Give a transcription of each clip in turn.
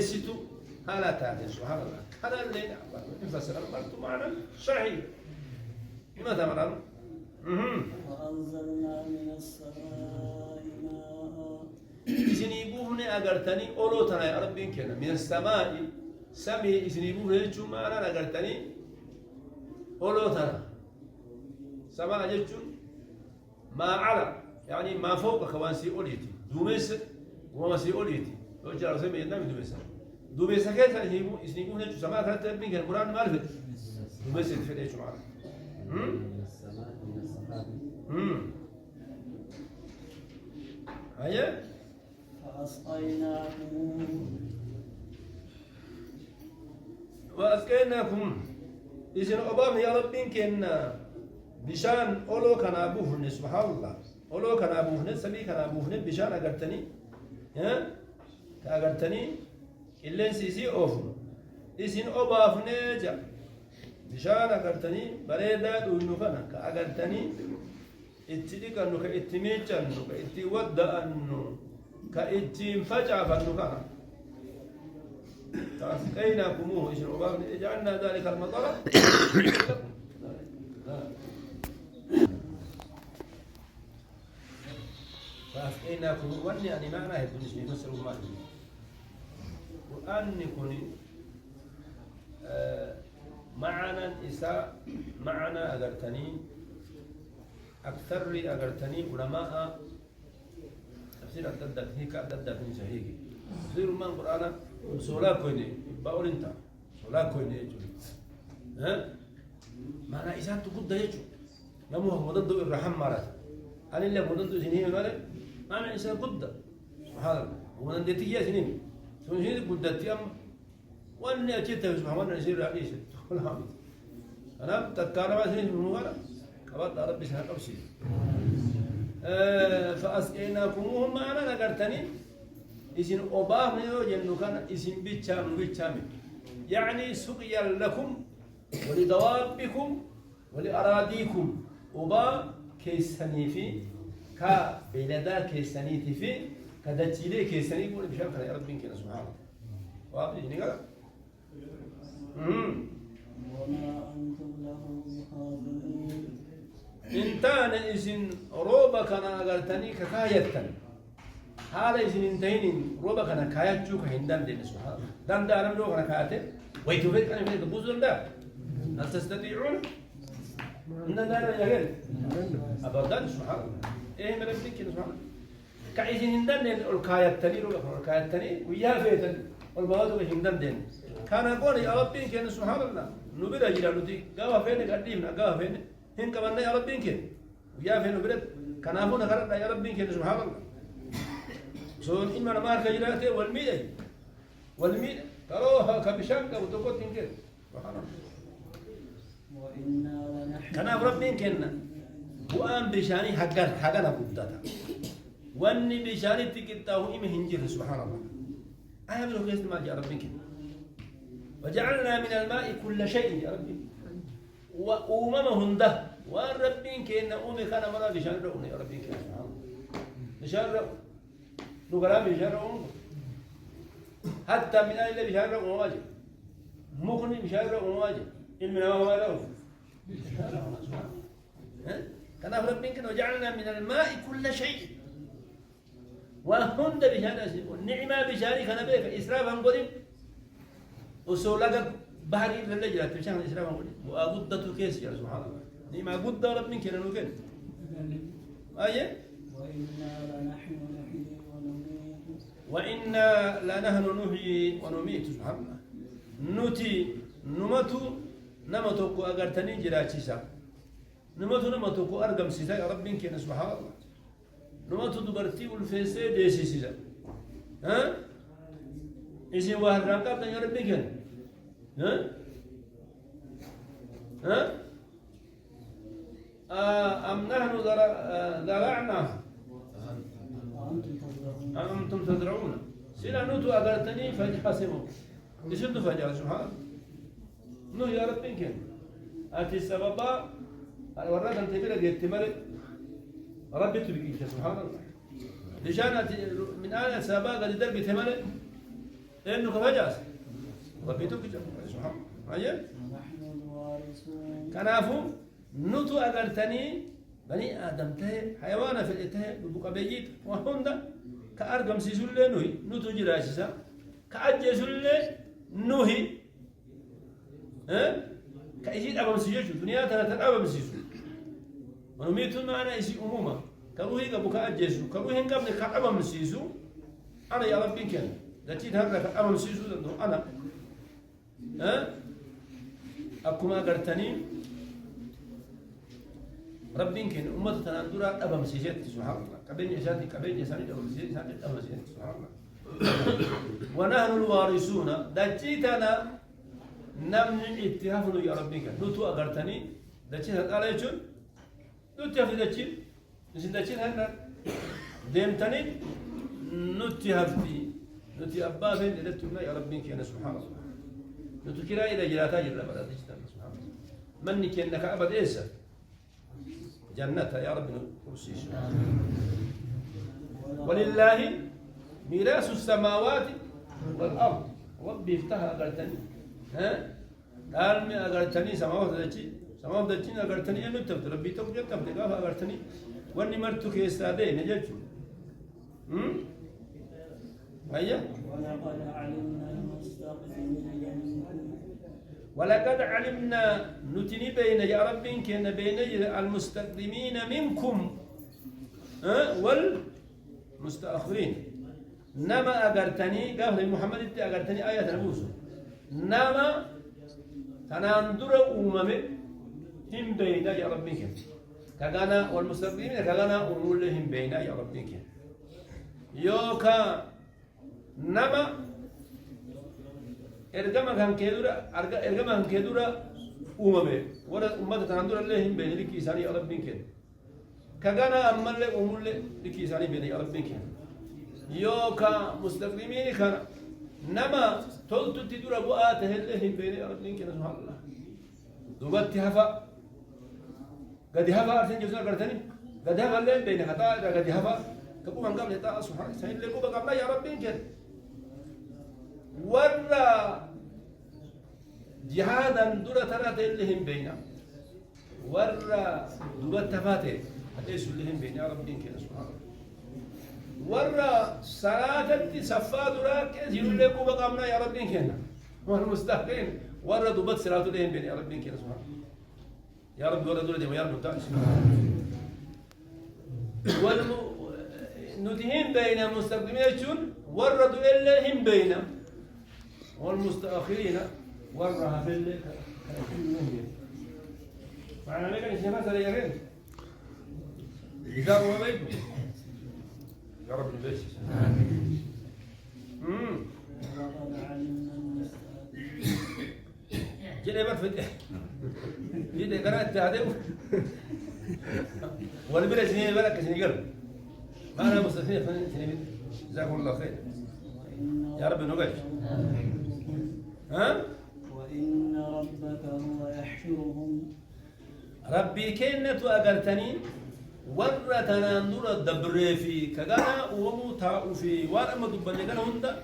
ستو هلا تاتي سبحان الله هذا اللي نفسر برضو معنا صحيح ماذا مرام وأنزلنا من السماء ماء إسنيبوهن أجرتني أولو ترى يا ربي كنا من السماء سمي إسنيبوه يجوا معنا أجرتني أولو ترى سماء يجون ما على يعني ما فوق كوانسي أوليتي دوميس وما سي أوليتي لو جرى سمي ينام دوميس دوميس كيف إسنيبوه يجوا سماء كانت ربي كنا القرآن ما عرفت دوميس في ليش معنا من السماء من السحاب هيا وأسقيناكم إذن أبام يا ربي كنا بشان أولو كان أبوهن سبحان الله أولو كان أبوهن سبي كان أبوهن بشان أقرتني ها كأقرتني إلا سيسي أوفن إذن أبافن جا بشان أقرتني بريدا دونو كنا كأقرتني اتدي كانو كإتميجانو كإتي ودأنو كإتيم فجأة فانو كنا فأسقيناكموه إذن أبافن جعلنا ذلك المطر فأسقيناكم وأني يعني معناه بالنسبة يفسر ما وأني كوني معنا الإساء معنا أجرتني أكثر لي أجرتني علماء تفسير الدد هيك الدد من شهيك تفسير من القرآن سولا كوني بقول أنت سولا كوني ها معنى إساء تقول ده يجو نموه مضد الرحم مرات أنا اللي مضد سنين ماله أنا إنسان قدة سبحان الله ومن دتيجة سنين سنين قدة تيام وأنا أجيت سبحان الله نسير رئيس ولا حامد أنا تذكر ما سنين من ولا كبرت ربي سبحانه أبشر فأسقيناكموهم أنا ذكرتني إسم أباه يجنو كان اسم بيتشام يعني سقيا لكم ولدوابكم ولأراضيكم أبا كيسني في كبلدا كيسني في كدتيلي كيسني يقول بشام كان يا ربي كنا سبحان الله واضح يعني قال وما أنتم له بحافظين إنتان إذن روبك أنا قلتني ككايتن هذا إذن إنتين روبك أنا كايت جوك هندان دين سبحان الله دان دارم جوك أنا كايته ويتوفيك أنا فيك بوزر ده هل تستطيعون إن دارم يقول أبدا سبحان الله إيه من ربك سبحان الله كإذن هندان دين الكايتني روبك أنا كايتني ويا فيتن والبعض هندان دين كان يقول يا ربي كان سبحان الله نبيل جلالتي قاوا فين قديمنا قاوا فين هن كمان يا ربي كن ويا فين نبيل كان أبونا خرج يا ربي كن سبحان الله سون إما نمار كجلاته والميد تروها كبشان كوتوكو تنكر سبحان الله وإنا لنحن كان ربي كن وأم بشاني حقنا بدتا واني بشاني تكتاه إم هنجر سبحان الله أهم له كيس ما جاء ربي كن وجعلنا من الماء كل شيء يا ربي وأممهن ده والربين كأن أمي كان مرا بشان رؤون يا ربي كأن بشان رؤون نقرأ بشان رؤون حتى من أهل بشان رؤون واجب مغني بشان رؤون واجب إن من هو رؤون كان ربين كأن وجعلنا من الماء كل شيء وهن ده بشان أسيبون نعمة بشان كان بيك إسرافا قديم وسولك بحري للجلة تمشي عن الإسلام أقول وأبدة كيس يا سبحان الله لما أبدة رب من كنا نقول أيه وإنا لنحن نحيي ونميت وإنا لنحن نحيي ونميت سبحان الله نوتي نمتو نمتوكو أغرتني جراتيسا نمتوكو أرقم سيسا يا رب من كنا سبحان الله نمتو دبرتي والفيسي ديسي سيسا ها إذا واحد رانكاب يا رب من كنا ها ها أم نحن زرعنا أم أنتم تزرعون سيلا نوتو أغرتني فجحسموا يشدوا فجأة سبحان نو يا رب يمكن أتي السبب ورد أن تبير جيت مرد ربي تبقيك سبحان الله لشان من آل السبب قد درب تمرد إنه كفجاس ربي توكل سبحان الله ونحن الوارثون كنافو نتو أقرتني بني آدم ته حيوان في الإته ببقى بيجيت وهوندا كأرقم سيسولة نوي نتو جراسيسا كأجسولة نوي ها كأجيد أبا مسيجو دنيا تنا أبا مسيجو ونميتون أنا إسي أموما كروهي كبوكا أجسو كروهي كابن كأبا مسيجو أنا يا ربي كان لكن هذا كأبا مسيجو أنا ها أكما أقرتني ربي كان أمة تناندورا أبا مسيجت سبحان الله كبين يساتي كبين يساتي أبا مسيجت أبا مسيجت سبحان الله ونحن الوارثون دجيتنا نمن اتهافنا يا ربي كان نتو أقرتني دجيت قال يجون نتهاف دجيت نسين دجيت هنا ديمتني نتهافتي نتي أبا بين دلتنا يا ربي كان سبحان الله نتو كلا إذا جلاتا جلا بلا دجتنا سبحان الله مني كأنك أبد إيسا جنة يا رب كرسي ولله ميراث السماوات والأرض ربي افتح أقرتني ها قال مي أقرتني سماوات دجين أقرتني أنو تبت ربي تبت تبت قال أقرتني واني مرتك يستادي نجد هيا ولقد علمنا المستقدمين منكم ولقد علمنا نتني بين يا رب كان بين المستقدمين منكم والمستأخرين نما أقرتني قال محمد إنت أقرتني آية نبوس نما تناندر أمم هم بين يا رب كان والمستقدمين كان أمولهم بين يا رب يوكا نما ergama kan kedura umame wala ummata tanandura lehim beni liki isani ya rabbin ken kagana amalle umulle liki isani beni ya rabbin ken yo ka mustaqdimin kana nama toltu tidura bu'ata lehim beni ya rabbin ken subhanallah dubatti hafa gadi hafa arsen juzna kartani gadi hafa lehim beni hata gadi hafa kabu mangam leta subhanallah sahin leku bagabla ya rabbin ken ورا جهادا درة ترى لهم بينا ورا دوبت تفاتي حديث لهم بينا يا ربي كده سبحان الله ورا صلاة صفا درا كثير لكم بقامنا يا ربي كده والمستحقين ورا دوبت صلاة لهم بينا يا ربي كده سبحان الله يا رب ورا دولة يا رب تعالى ندهم بين المستقدمين ورا لهم بينا والمستأخرين ورها في الليل معنى لك أن الشيخ مثلا يغير إذا هو بيته يا رب البيت ولقد علمنا المستقدمين جينا برفتح جينا قرأت تعديو والبلا سنين بلك سنين قلب ما أنا مستثنين سنين جزاكم الله خير يا رب نقاش ها؟ وإن ربك هو يحشرهم ربي كنت أقلتني ورتنا نور الدبر في كجانا ومتاع في وارم دبنا كنا هندا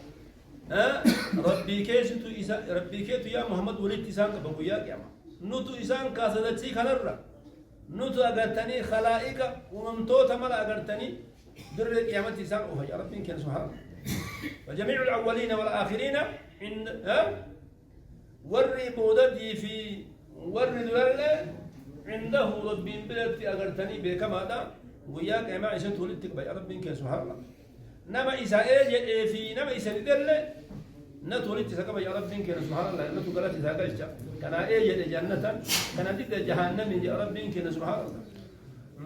ها ربي كيسو إسا ربي كيتو يا محمد ولد إسان كبويا كيما نوتو إسان كاسدتي خلرا نوتو أقلتني خلائق وممتو تملا أقلتني در قيامة إسان أوه يا ربي كن سبحان وجميع الأولين والآخرين عند ها وري بودتي في وري دولة عنده ربي بلدتي أقرتني بكما هذا وياك ما عشان تولدتك يا ربي كن سبحان الله نما إسرائيل في نما إسرائيل نتولدت سكما يا ربي كن سبحان الله نتقلت سكالش كان إيه جنة كان ديك جهنم يا ربي كن سبحان الله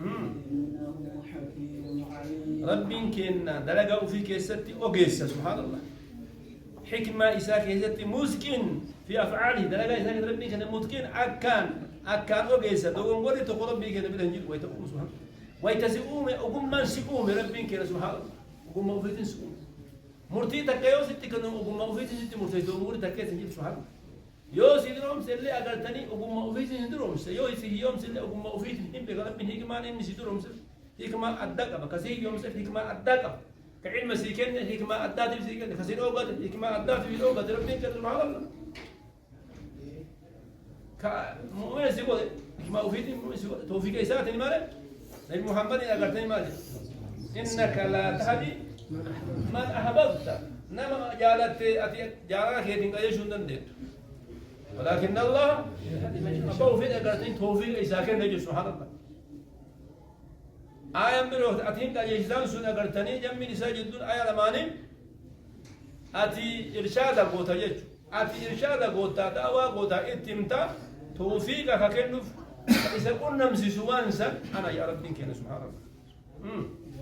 إنه حكيم عليم ربي كن دلقوا في كيستي أوجيس سبحان الله حكمة إساك كيستي مسكن في أفعاله دلقا إساك ربي كن متكن أكان أوجيس دوغن وري تقول ربي كن بلنجيل ويتقوم سبحان الله ويتسقوم أقوم من سقوم ربي كن سبحان الله أقوم موفيتين سقوم مرتي تكيو ستي كن أقوم موفيتين ستي مرتي دوغن تكيو سنجيل سبحان الله يو سيدروم سلي أقلتني أقوم موفيتين سيدروم يو يوم سلي أقوم موفيتين هم بقلب من هيك ما إني سيدروم سل هيك ما أدقى بكسي يوم سل هيك ما أدقى كعلم سيكن حكمة أدات في سيكن خسين أوقات حكمة أدات في أوقات ربي كتب سبحان الله كمؤمن سيقول حكمة وفيتي توفيق إساتني ماله نبي محمد أقرتني ماله إنك لا تهدي من أحببت نما جالت جالك هدين قايش وندندت ولكن الله أبو في أقرتني توفيق إساكن نجي سبحان الله آية من وقت أتين كاجيسان سن أقرتني جمع نساء جدون آية لمانين أتي إرشاد قوتا يجو أتي إرشاد قوتا دعوة قوتا اتمتا توفيق ككنف إذا كنا مسيسوان سن أنا يا رب كنا سبحان الله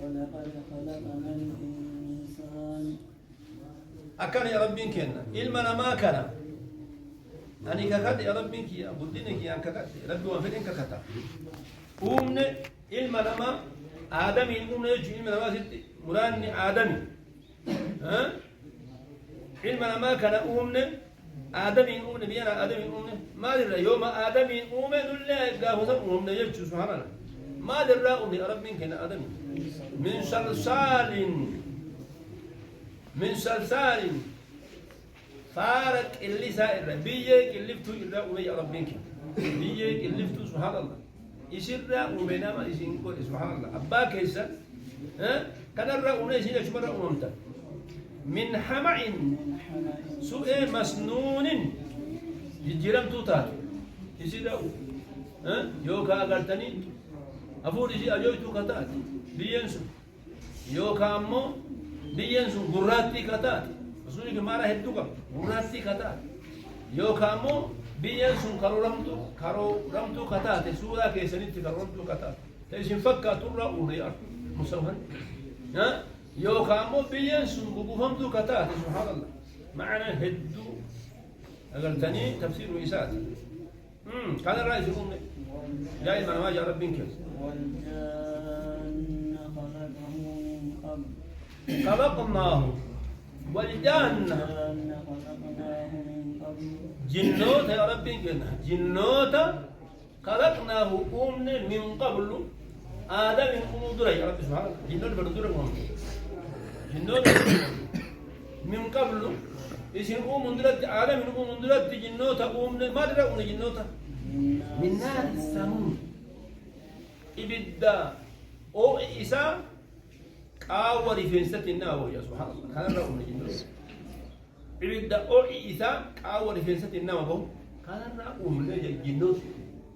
ولقد خلقنا الإنسان أكن يا رب كنا إلمنا ما كان أني ككد يا رب كي بدينك يا ككد رب وفدين ككتا أمنا إلمنا ما آدمي أمنا يجي إلمنا ما ست مراني آدمي ها إلمنا ما كان أمنا آدمي أمنا بيانا آدمي أمنا ما درا يوم آدمي أمنا نلا قاهو أمنا يجي سبحان الله ما درا أمنا رب كنا آدمي من صلصال فارق اللي سائر بيجي اللي فتو إلا أمي ربك بيجي اللي فتو سبحان الله يصير وبينما ما يصير كل سبحان الله أبا كيسا ها كان الرأي أمي يصير شمر أممتا من حمع سوء مسنون يجرم توتات يصير ها يوكا أقرتني أفور يجي أجويتو كتات بينسو يوكا أمو بينسو قراتي كتات رسولي كمارا هدوكا قراتي كتات يوكا أمو بينسو كرورمتو كتات سودا كيسانيت كرورمتو كتات تيسين فكا ترى أوليار مسوهن ها يوكا أمو بينسو بقوفمتو كتات سبحان الله معنا هدو أقلتني تفسير وإسات كان الرئيس يقول جاي ما ما جاء ربك والجان خلقه من قبل خلقناه والجان خلقناه من قبل جنوت يا ربي جنوت خلقناه أمنا من قبل آدم أم دري يا رب سبحانه جنوت بردور جنوت من قبل إسم أم درت آدم أم درت جنوت أمنا ما درى أم جنوت من نار السموم إبدا أو إسا قاوري في ستنا يا سبحان الله كان رأوا من جنوت إبدا أو إسا قاوري في ستنا وهو كان رأوا من جنوت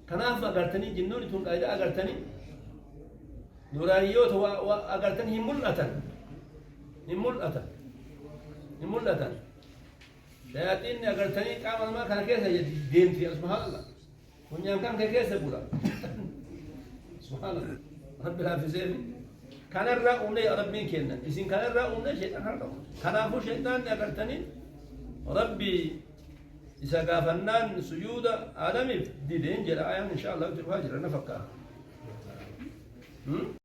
كان أفقرتني جنوت تون قاعدة أقرتني نورانيوت وأقرتني هملأة شياطين أقرتني كامل ما كان كيسا دينتي سبحان الله ونيام كان كيسا بولا سبحان الله رب الحافظين كان الرأو لي ربين كينا إذن كان الرأو لي شيطان هرقو كان أبو شيطان أقرتني ربي إذا قافنان سجود آدمي دي دين جل آيام إن شاء الله تفاجر نفكها